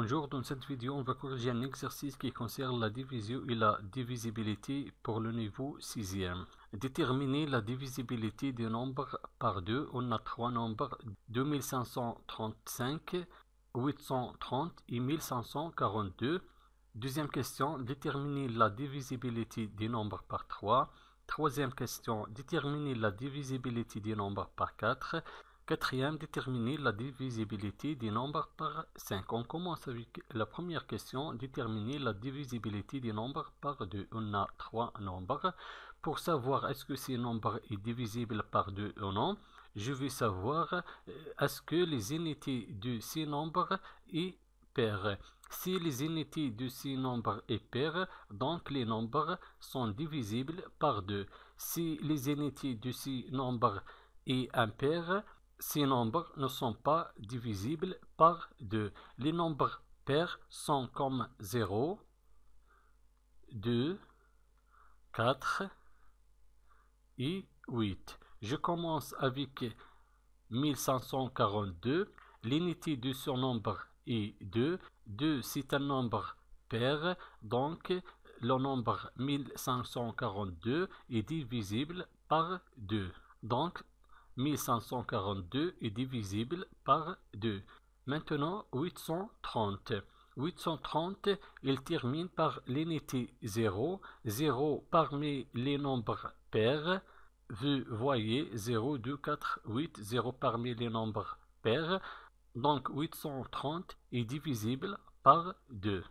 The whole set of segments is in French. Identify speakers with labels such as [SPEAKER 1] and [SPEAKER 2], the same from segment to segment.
[SPEAKER 1] Bonjour, dans cette vidéo, on va corriger un exercice qui concerne la division et la divisibilité pour le niveau 6e. Déterminer la divisibilité des nombres par 2. On a trois nombres, 2535, 830 et 1542. Deuxième question, déterminer la divisibilité des nombres par 3. Troisième question, déterminer la divisibilité des nombres par 4. Quatrième, déterminer la divisibilité des nombres par 5. On commence avec la première question, déterminer la divisibilité des nombres par 2. On a trois nombres. Pour savoir est-ce que ces nombres est divisible par 2 ou non, je vais savoir est-ce que les unités de ces nombres est paires. Si les unités de ces nombres est paires, donc les nombres sont divisibles par 2. Si les unités de ces nombres est impaires, ces nombres ne sont pas divisibles par 2. Les nombres pairs sont comme 0, 2, 4 et 8. Je commence avec 1542. L'unité de ce nombre est 2. 2, c'est un nombre pair, donc le nombre 1542 est divisible par 2. Donc, 1542 est divisible par 2. Maintenant, 830. 830, il termine par l'unité 0. 0 parmi les nombres pairs. Vous voyez 0, 2, 4, 8. 0 parmi les nombres pairs. Donc, 830 est divisible par 2.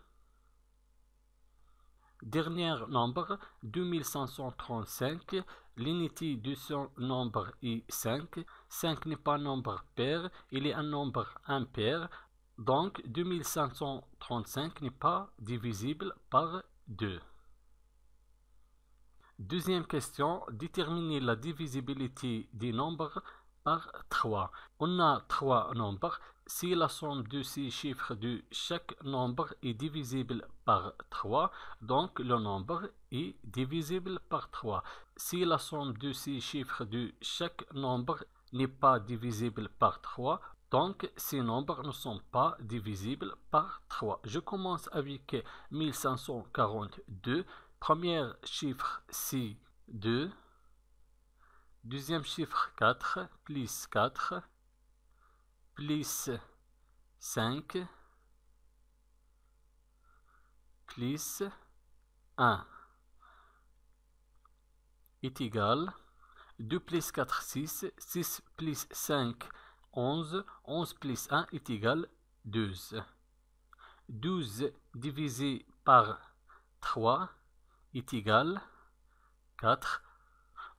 [SPEAKER 1] Dernier nombre, 2535, l'unité de ce nombre est 5. 5 n'est pas un nombre pair, il est un nombre impair. Donc, 2535 n'est pas divisible par 2. Deuxième question, déterminer la divisibilité des nombres par 3. On a trois nombres. Si la somme de ces chiffres de chaque nombre est divisible par 3, donc le nombre est divisible par 3. Si la somme de ces chiffres de chaque nombre n'est pas divisible par 3, donc ces nombres ne sont pas divisibles par 3. Je commence avec 1542. Premier chiffre, c'est 2. Deuxième chiffre, 4, plus 4, plus 5, plus 1 est égal. 2 plus 4, 6. 6 plus 5, 11. 11 plus 1 est égal 12. 12 divisé par 3 est égal 4.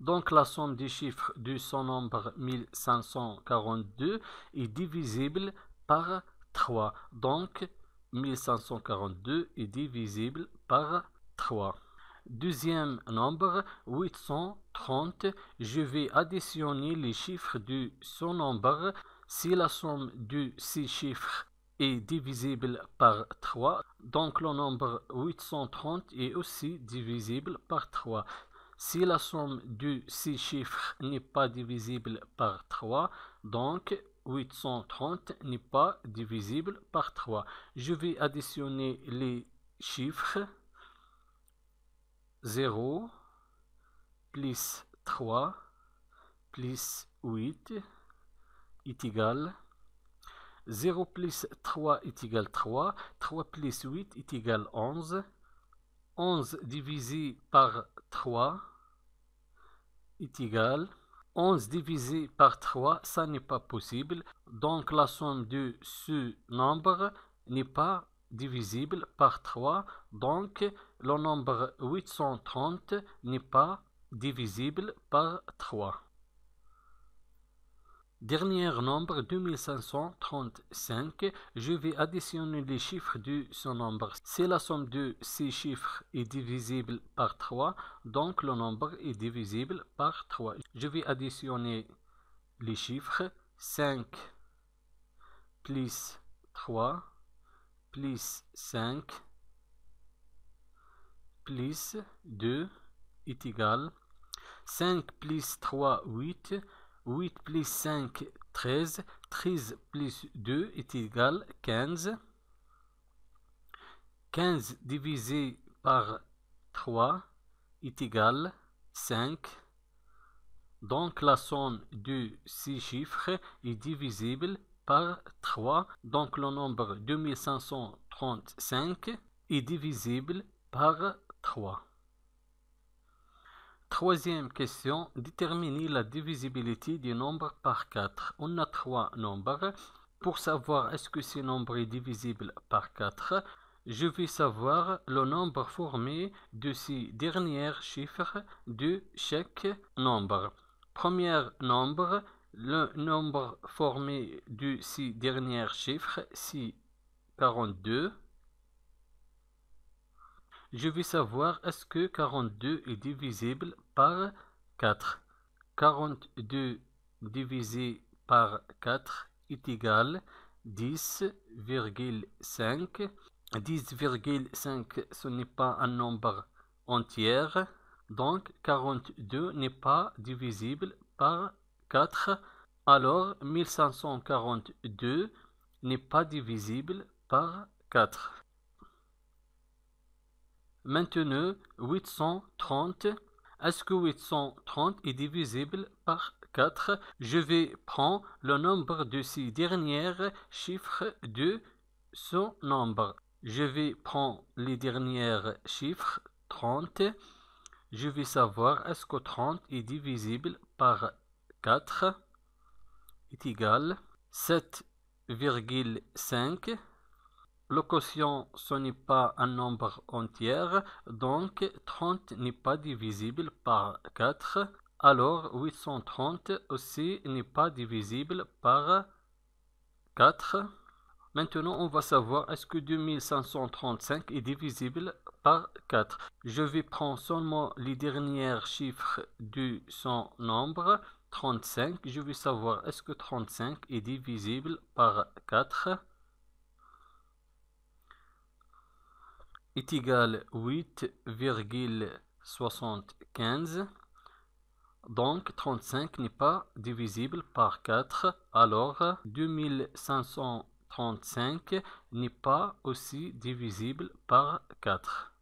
[SPEAKER 1] Donc la somme des chiffres de son nombre 1542 est divisible par 3. Donc 1542 est divisible par 3. Deuxième nombre, 830. Je vais additionner les chiffres de son nombre. Si la somme de ces chiffres est divisible par 3, donc le nombre 830 est aussi divisible par 3. Si la somme de ces chiffres n'est pas divisible par 3, donc 830 n'est pas divisible par 3. Je vais additionner les chiffres. 0 plus 3 plus 8 est égal. 0 plus 3 est égal 3. 3 plus 8 est égal 11. 11 divisé par 3 est égal. 11 divisé par 3, ça n'est pas possible. Donc la somme de ce nombre n'est pas divisible par 3. Donc le nombre 830 n'est pas divisible par 3. Dernier nombre, 2535, je vais additionner les chiffres de ce nombre. Si la somme de ces chiffres est divisible par 3, donc le nombre est divisible par 3. Je vais additionner les chiffres. 5 plus 3 plus 5 plus 2 est égal. 5 plus 3, 8. 8 plus 5, 13. 13 plus 2 est égal 15. 15 divisé par 3 est égal 5. Donc la somme de ces chiffres est divisible par 3. Donc le nombre 2535 est divisible par 3. Troisième question, déterminer la divisibilité des nombres par 4. On a 3 nombres. Pour savoir est-ce que ces nombres est divisible par 4, je vais savoir le nombre formé de ces derniers chiffres de chaque nombre. Premier nombre, le nombre formé de ces derniers chiffres, c'est 42. Je vais savoir est-ce que 42 est divisible par 4. 42 divisé par 4 est égal 10,5. 10,5 ce n'est pas un nombre entier, donc 42 n'est pas divisible par 4. Alors 1542 n'est pas divisible par 4. Maintenant, 830. Est-ce que 830 est divisible par 4? Je vais prendre le nombre de ces derniers chiffres de ce nombre. Je vais prendre les derniers chiffres, 30. Je vais savoir est-ce que 30 est divisible par 4 est égal 7,5. Le quotient, ce n'est pas un nombre entier, donc 30 n'est pas divisible par 4. Alors 830 aussi n'est pas divisible par 4. Maintenant, on va savoir est-ce que 2535 est divisible par 4. Je vais prendre seulement les derniers chiffres de son nombre, 35. Je vais savoir est-ce que 35 est divisible par 4. Est égal 8,75. Donc 35 n'est pas divisible par 4. Alors 2535 n'est pas aussi divisible par 4.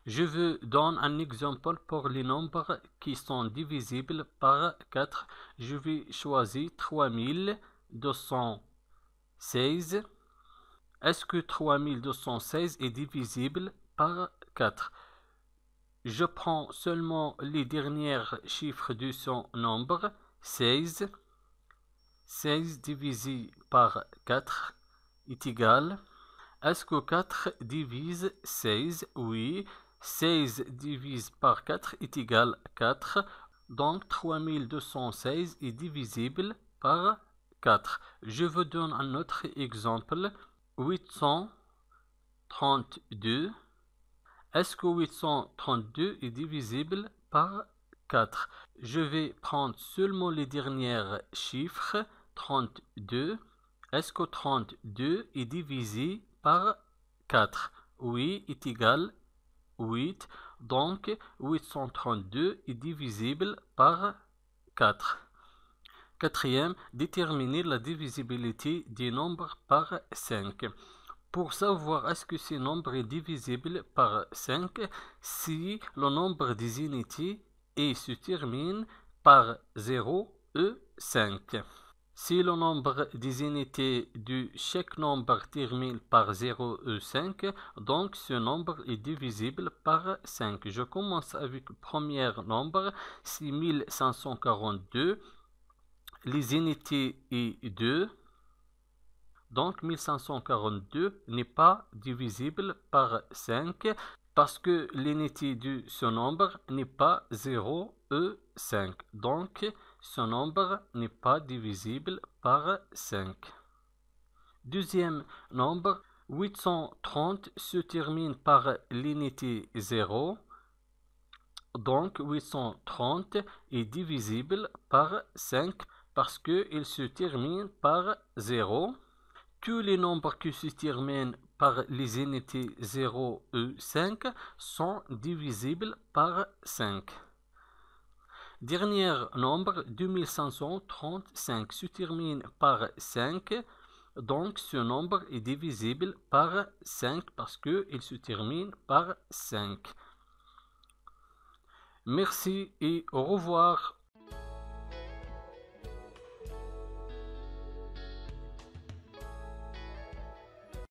[SPEAKER 1] Je vous donne un exemple pour les nombres qui sont divisibles par 4. Je vais choisir 3216. Est-ce que 3216 est divisible par 4? Je prends seulement les derniers chiffres de son nombre, 16. 16 divisé par 4 est égal. Est-ce que 4 divise 16? Oui. 16 divise par 4 est égal 4. Donc 3216 est divisible par 4. Je vous donne un autre exemple. 832. Est-ce que 832 est divisible par 4? Je vais prendre seulement les derniers chiffres, 32. Est-ce que 32 est divisé par 4? Oui, est égal 8. Donc 832 est divisible par 4. Quatrième, déterminer la divisibilité des nombres par 5. Pour savoir est-ce que ce nombre est divisible par 5, si le nombre des unités et se termine par 0 et 5. Si le nombre des unités de chaque nombre termine par 0 et 5, donc ce nombre est divisible par 5. Je commence avec le premier nombre, c'est 1542. Les unités est 2. Donc 1542 n'est pas divisible par 5 parce que l'unité de ce nombre n'est pas 0 et 5. Donc ce nombre n'est pas divisible par 5. Deuxième nombre, 830 se termine par l'unité 0. Donc 830 est divisible par 5 parce qu'il se termine par 0. Tous les nombres qui se terminent par les unités 0 et 5 sont divisibles par 5. Dernier nombre, 2535, se termine par 5. Donc, ce nombre est divisible par 5 parce qu'il se termine par 5. Merci et au revoir.